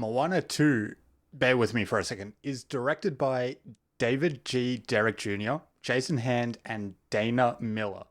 Moana 2, bear with me for a second, is directed by David G. Derrick Jr., Jason Hand, and Dana Miller.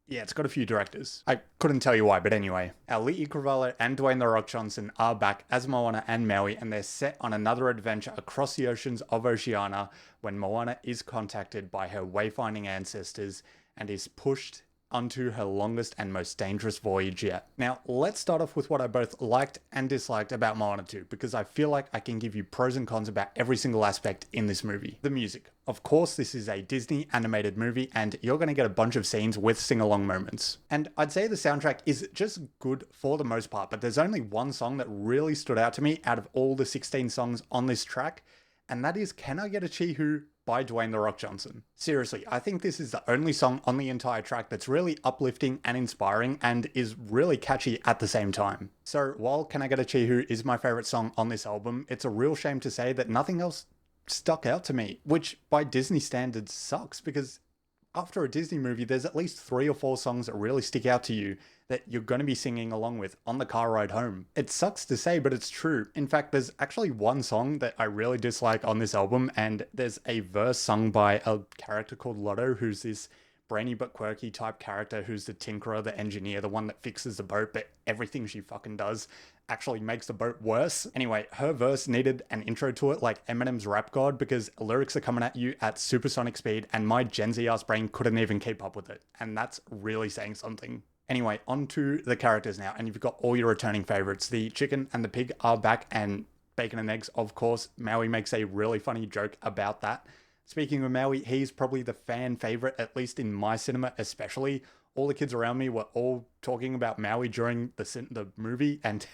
Yeah, it's got a few directors. I couldn't tell you why, but anyway. Ali Carvalho and Dwayne The Rock Johnson are back as Moana and Maui, and they're set on another adventure across the oceans of Oceania when Moana is contacted by her wayfinding ancestors and is pushed onto her longest and most dangerous voyage yet. Now, let's start off with what I both liked and disliked about Moana 2, because I feel like I can give you pros and cons about every single aspect in this movie. The music. Of course, this is a Disney animated movie, and you're going to get a bunch of scenes with sing-along moments. And I'd say the soundtrack is just good for the most part, but there's only one song that really stood out to me out of all the 16 songs on this track, and that is Can I Get a Chee Hoo by Dwayne The Rock Johnson. Seriously, I think this is the only song on the entire track that's really uplifting and inspiring and is really catchy at the same time. So while Can I Get a Chee Hoo is my favourite song on this album, it's a real shame to say that nothing else stuck out to me, which by Disney standards sucks, because after a Disney movie, there's at least 3 or 4 songs that really stick out to you that you're going to be singing along with on the car ride home. It sucks to say, but it's true. In fact, there's actually one song that I really dislike on this album, and there's a verse sung by a character called Lotto, who's this brainy but quirky type character who's the tinkerer, the engineer, the one that fixes the boat, but everything she fucking does actually makes the boat worse. Anyway, her verse needed an intro to it like Eminem's Rap God, because lyrics are coming at you at supersonic speed and my Gen Z ass brain couldn't even keep up with it. And that's really saying something. Anyway, on to the characters now, and you've got all your returning favorites. The chicken and the pig are back, and bacon and eggs, of course. Maui makes a really funny joke about that. Speaking of Maui, he's probably the fan favorite, at least in my cinema especially. All the kids around me were all talking about Maui during the movie, and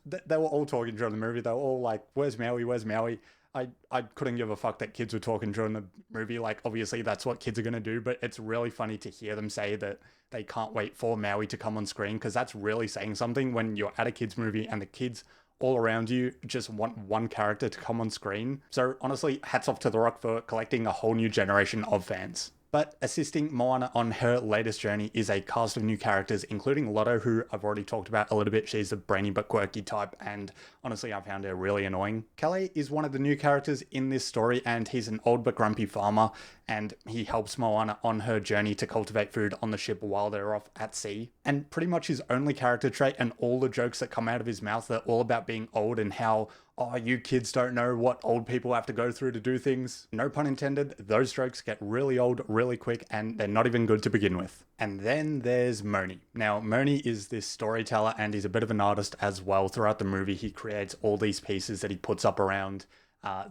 they were all talking during the movie. They were all like, where's Maui, where's Maui? I couldn't give a fuck that kids were talking during the movie. Like, obviously that's what kids are going to do, but it's really funny to hear them say that they can't wait for Maui to come on screen, because that's really saying something when you're at a kids movie and the kids all around you just want one character to come on screen. So honestly, hats off to The Rock for collecting a whole new generation of fans. But assisting Moana on her latest journey is a cast of new characters, including Lotto, who I've already talked about a little bit. She's a brainy but quirky type, and honestly, I found her really annoying. Calais is one of the new characters in this story, and he's an old but grumpy farmer, and he helps Moana on her journey to cultivate food on the ship while they're off at sea. And pretty much his only character trait, and all the jokes that come out of his mouth are all about being old and how, oh, you kids don't know what old people have to go through to do things. No pun intended, those jokes get really old really quick, and they're not even good to begin with. And then there's Moni. Now, Moni is this storyteller, and he's a bit of an artist as well. Throughout the movie, he creates all these pieces that he puts up around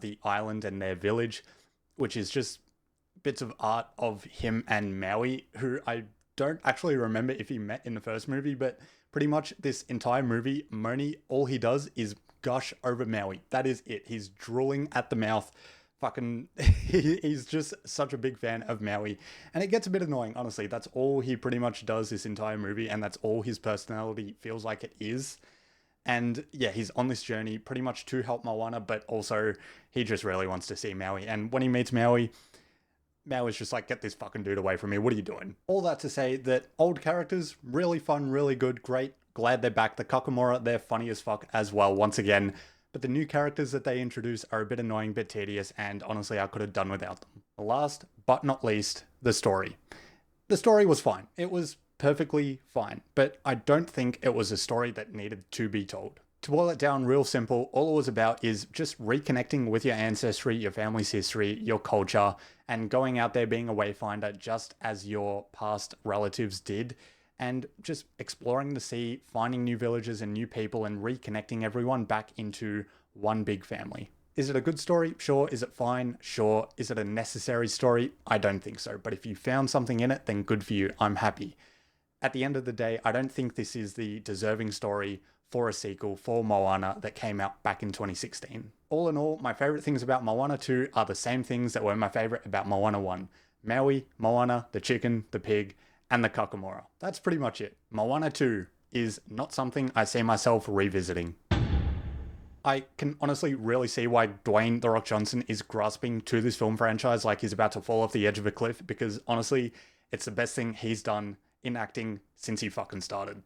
the island and their village, which is just bits of art of him and Maui, who I don't actually remember if he met in the first movie, but pretty much this entire movie, Moni, all he does is gush over Maui. That is it. He's drooling at the mouth. Fucking, he's just such a big fan of Maui. And it gets a bit annoying, honestly. That's all he pretty much does this entire movie, and that's all his personality feels like it is. And yeah, he's on this journey pretty much to help Moana, but also he just really wants to see Maui. And when he meets Maui, Maui's just like, get this fucking dude away from me. What are you doing? All that to say that old characters, really fun, really good, great. Glad they're back. The Kakamora, they're funny as fuck as well, once again. But the new characters that they introduce are a bit annoying, a bit tedious, and honestly, I could have done without them. Last but not least, the story. The story was fine. It was perfectly fine, but I don't think it was a story that needed to be told. To boil it down real simple, all it was about is just reconnecting with your ancestry, your family's history, your culture, and going out there being a wayfinder just as your past relatives did, and just exploring the sea, finding new villages and new people, and reconnecting everyone back into one big family. Is it a good story? Sure. Is it fine? Sure. Is it a necessary story? I don't think so. But if you found something in it, then good for you. I'm happy. At the end of the day, I don't think this is the deserving story for a sequel for Moana that came out back in 2016. All in all, my favorite things about Moana 2 are the same things that were my favorite about Moana 1. Maui, Moana, the chicken, the pig, and the Kakamora. That's pretty much it. Moana 2 is not something I see myself revisiting. I can honestly really see why Dwayne The Rock Johnson is grasping to this film franchise like he's about to fall off the edge of a cliff, because honestly, it's the best thing he's done in acting since he fucking started.